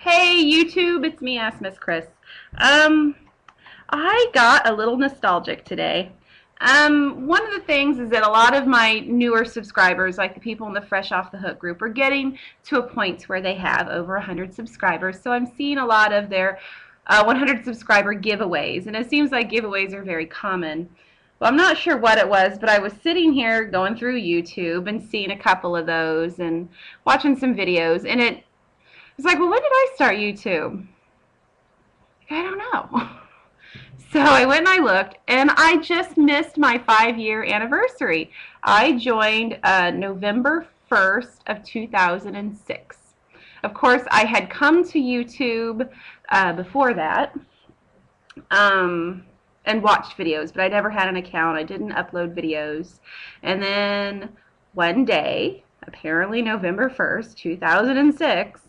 Hey YouTube, it's me, Ask Miss Chris. I got a little nostalgic today. One of the things is that a lot of my newer subscribers, like the people in the Fresh Off the Hook group, are getting to a point where they have over 100 subscribers. So I'm seeing a lot of their 100 subscriber giveaways, and it seems like giveaways are very common. Well, I'm not sure what it was, but I was sitting here going through YouTube and seeing a couple of those and watching some videos, and it was like, well, when did I start YouTube? I don't know. So I went and I looked, and I just missed my 5-year anniversary. I joined November 1st of 2006. Of course, I had come to YouTube before that and watched videos, but I never had an account. I didn't upload videos. And then one day, apparently November 1st, 2006,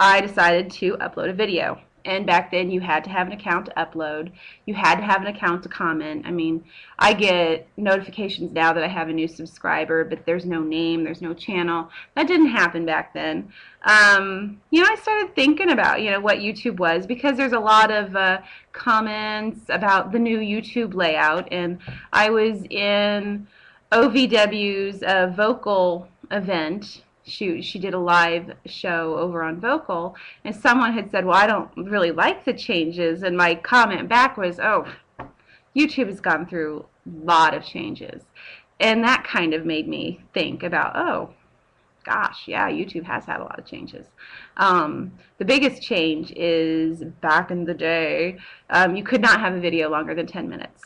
I decided to upload a video. And back then you had to have an account to upload. You had to have an account to comment. I mean, I get notifications now that I have a new subscriber, but there's no name, there's no channel. That didn't happen back then. I started thinking about, what YouTube was, because there's a lot of comments about the new YouTube layout, and I was in OVW's vocal event. She did a live show over on Vocal, and someone had said, well, I don't really like the changes, and my comment back was, oh, YouTube has gone through a lot of changes. And that kind of made me think about, oh, gosh, yeah, YouTube has had a lot of changes. The biggest change is back in the day, you could not have a video longer than 10 minutes.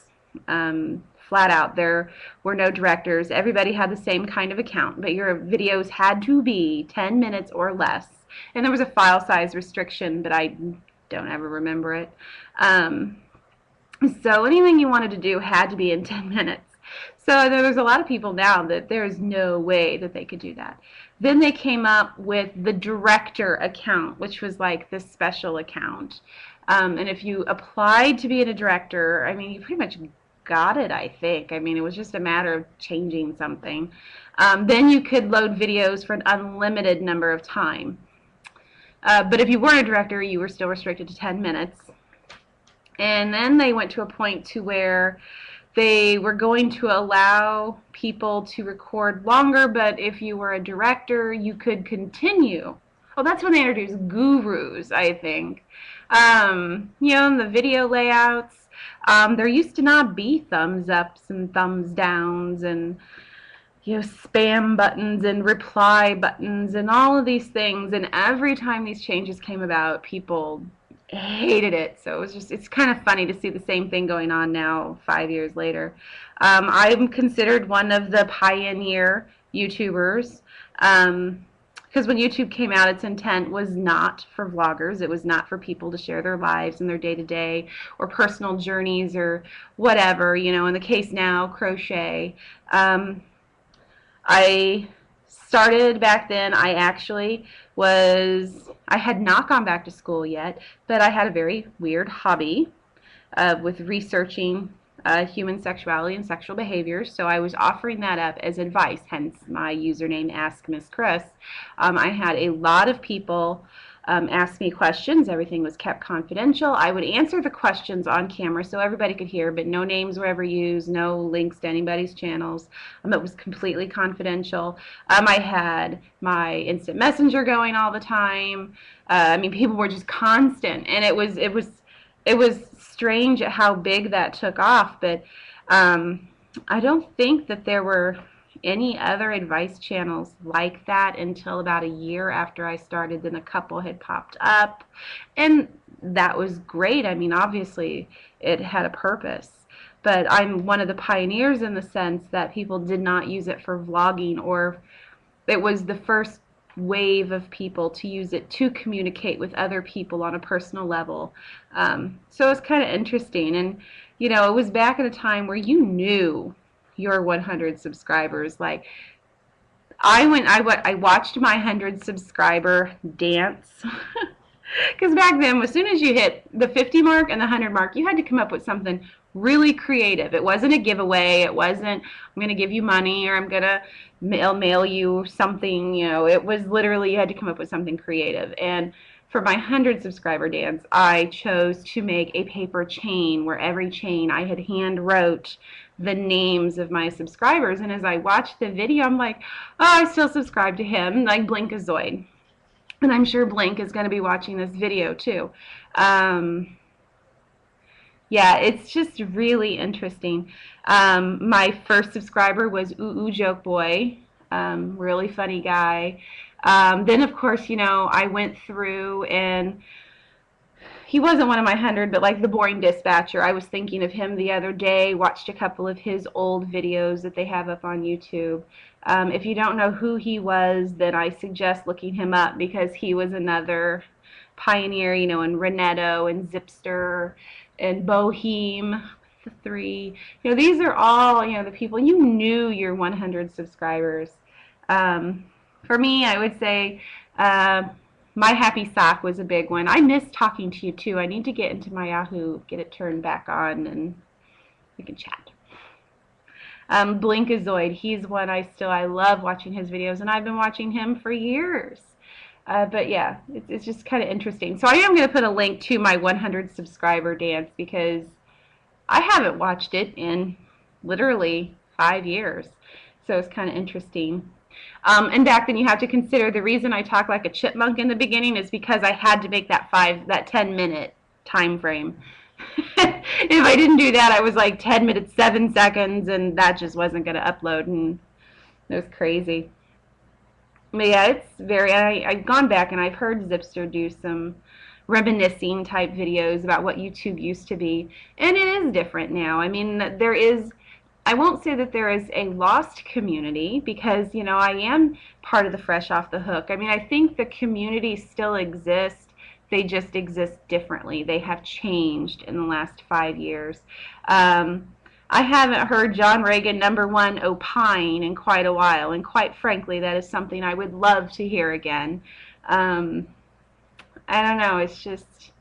Flat out. There were no directors. Everybody had the same kind of account, but your videos had to be 10 minutes or less. And there was a file size restriction, but I don't ever remember it. So anything you wanted to do had to be in 10 minutes. So there's a lot of people now that there's no way that they could do that. Then they came up with the director account, which was like this special account. And if you applied to be a director, I mean, you pretty much got it, I think. I mean, it was just a matter of changing something. Then you could load videos for an unlimited number of time. But if you weren't a director, you were still restricted to 10 minutes. And then they went to a point to where they were going to allow people to record longer, but if you were a director, you could continue. Oh, that's when they introduced gurus, I think. In the video layouts, there used to not be thumbs ups and thumbs downs and spam buttons and reply buttons and all of these things, and every time these changes came about, people hated it. So it's kind of funny to see the same thing going on now 5 years later. I'm considered one of the pioneer YouTubers. Because when YouTube came out, its intent was not for vloggers. It was not for people to share their lives and their day-to-day or personal journeys or whatever. In the case now, crochet. I started back then. I had not gone back to school yet, but I had a very weird hobby with researching human sexuality and sexual behaviors, so I was offering that up as advice, hence my username Ask Miss Chris. I had a lot of people ask me questions. Everything was kept confidential. I would answer the questions on camera so everybody could hear, but no names were ever used, no links to anybody's channels. It was completely confidential. I had my instant messenger going all the time. I mean, people were just constant, and it was strange at how big that took off, but I don't think that there were any other advice channels like that until about a year after I started. Then a couple had popped up, and that was great. I mean, obviously it had a purpose, but I'm one of the pioneers in the sense that people did not use it for vlogging, or it was the first wave of people to use it to communicate with other people on a personal level. So it's kind of interesting, and it was back at a time where you knew your 100 subscribers. Like, I watched my 100 subscriber dance because back then, as soon as you hit the 50 mark and the 100 mark, you had to come up with something really creative. It wasn't a giveaway. It wasn't, I'm going to give you money or I'm going to mail you something. You know, it was literally, you had to come up with something creative. And for my 100 subscriber dance, I chose to make a paper chain where every chain I had hand wrote the names of my subscribers. And as I watched the video, I'm like, oh, I still subscribe to him, like Blinkazoid. And I'm sure Blink is going to be watching this video too. Yeah, it's just really interesting. My first subscriber was Ooh Ooh Joke Boy, really funny guy. Then, of course, you know, I went through and he wasn't one of my 100, but like the Boring Dispatcher, I was thinking of him the other day, watched a couple of his old videos that they have up on YouTube. If you don't know who he was, then I suggest looking him up because he was another pioneer, you know, in Renetto and Zipster and Bohem, the three. You know, these are all, you know, the people, you knew your 100 subscribers. For me, I would say My Happy Sock was a big one. I miss talking to you too. I need to get into my Yahoo, get it turned back on, and we can chat. Blinkazoid, he's one I love watching his videos, and I've been watching him for years. But yeah, it's just kind of interesting. So I am going to put a link to my 100 subscriber dance because I haven't watched it in literally 5 years. So it's kind of interesting. And back then you have to consider the reason I talk like a chipmunk in the beginning is because I had to make that 10-minute time frame. If I didn't do that, I was like 10 minutes, 7 seconds, and that just wasn't going to upload, and it was crazy. But yeah, it's very, I've gone back and I've heard Zipster do some reminiscing type videos about what YouTube used to be, and it is different now. I mean, there is, I won't say that there is a lost community because, you know, I am part of the Fresh Off the Hook. I mean, I think the community still exists. They just exist differently. They have changed in the last 5 years. I haven't heard John Reagan #1 opine in quite a while, and quite frankly, that is something I would love to hear again. I don't know. It's just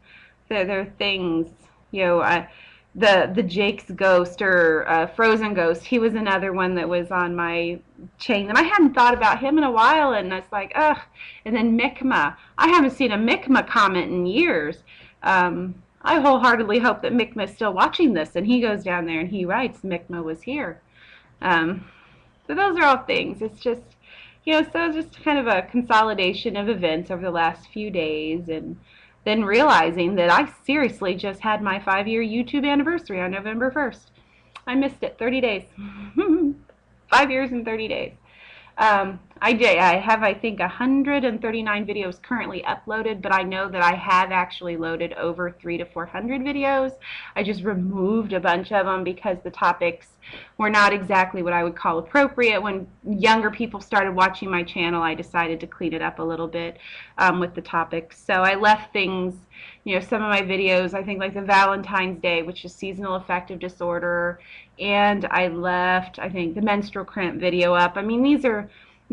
there are things, you know. The Jake's Ghost or Frozen Ghost, he was another one that was on my chain, and I hadn't thought about him in a while, and it's like, ugh. And then Mikma, I haven't seen a Mikma comment in years. I wholeheartedly hope that Mikma is still watching this, and he goes down there and he writes, Mikma was here. So those are all things. It's just, you know, so just kind of a consolidation of events over the last few days, and then realizing that I seriously just had my 5-year YouTube anniversary on November 1st. I missed it, 30 days. 5 years and 30 days. I have, I think, 139 videos currently uploaded, but I know that I have actually loaded over 300 to 400 videos. I just removed a bunch of them because the topics were not exactly what I would call appropriate. When younger people started watching my channel, I decided to clean it up a little bit with the topics. So I left things, you know, some of my videos, I think like the Valentine's Day, which is seasonal affective disorder, and I left, I think, the menstrual cramp video up. I mean, there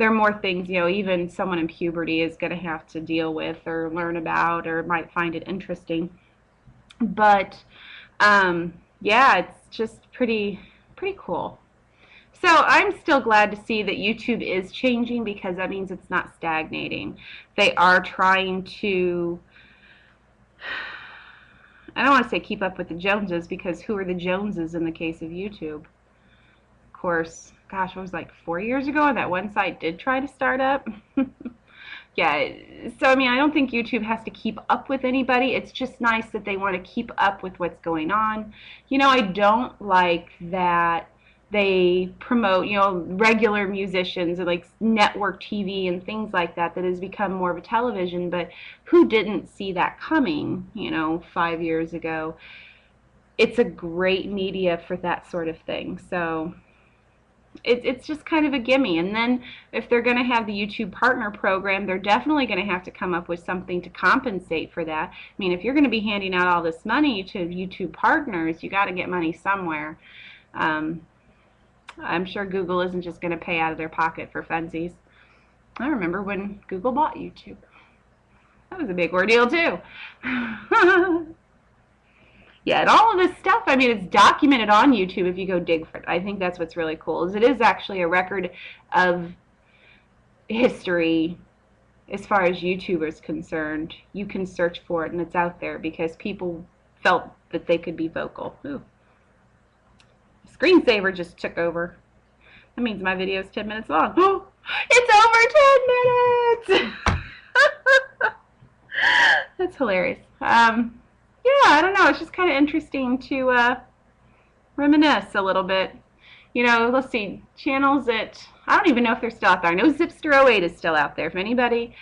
are more things, you know, even someone in puberty is going to have to deal with or learn about or might find it interesting. But yeah, it's just pretty cool. So I'm still glad to see that YouTube is changing because that means it's not stagnating. They are trying to, I don't want to say keep up with the Joneses, because who are the Joneses in the case of YouTube? Of course, gosh, it was like 4 years ago, and that one site did try to start up. Yeah, so I mean, I don't think YouTube has to keep up with anybody. It's just nice that they want to keep up with what's going on. You know, I don't like that they promote, you know, regular musicians and like network TV and things like that that has become more of a television, but who didn't see that coming, you know, 5 years ago? It's a great media for that sort of thing. So it's just kind of a gimme. And then if they're going to have the YouTube Partner Program, they're definitely going to have to come up with something to compensate for that. I mean, if you're going to be handing out all this money to YouTube partners, you got to get money somewhere. I'm sure Google isn't just going to pay out of their pocket for funsies. I remember when Google bought YouTube. That was a big ordeal too. Yeah, and all of this stuff, I mean, it's documented on YouTube if you go dig for it. I think that's what's really cool, is it is actually a record of history as far as YouTube is concerned. You can search for it, and it's out there because people felt that they could be vocal. Ooh. Screensaver just took over. That means my video is 10 minutes long. Oh, it's over 10 minutes! That's hilarious. Yeah, I don't know. It's just kind of interesting to reminisce a little bit. You know, let's see, channels that, I don't even know if they're still out there. I know Zipster08 is still out there. If anybody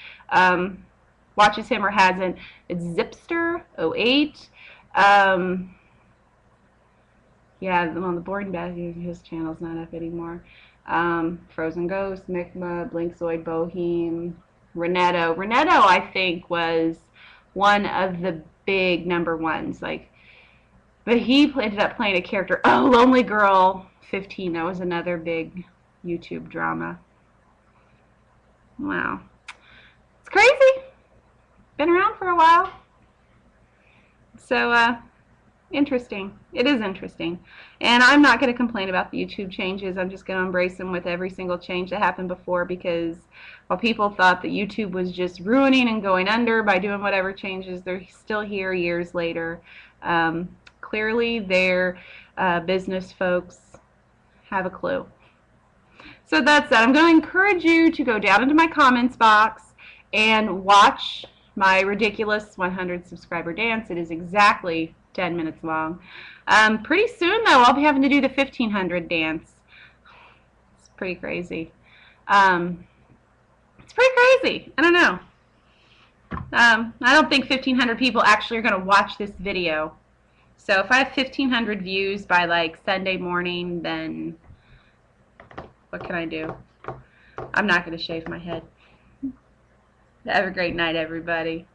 watches him or hasn't, it's Zipster08. Yeah, on the board and back, his channel's not up anymore. Frozen Ghost, Micma, Blinkzoid, Boheme, Renetto. Renetto, I think, was one of the big number ones. Like, but he ended up playing a character. Oh, Lonely Girl 15. That was another big YouTube drama. Wow. It's crazy. Been around for a while. So, interesting. It is interesting. And I'm not going to complain about the YouTube changes. I'm just going to embrace them with every single change that happened before, because while people thought that YouTube was just ruining and going under by doing whatever changes, they're still here years later. Clearly, their business folks have a clue. So that's that. I'm going to encourage you to go down into my comments box and watch my ridiculous 100 subscriber dance. It is exactly 10 minutes long. Pretty soon, though, I'll be having to do the 1500 dance. It's pretty crazy. It's pretty crazy. I don't know. I don't think 1500 people actually are going to watch this video. So if I have 1500 views by like Sunday morning, then what can I do? I'm not going to shave my head. Have a great night, everybody.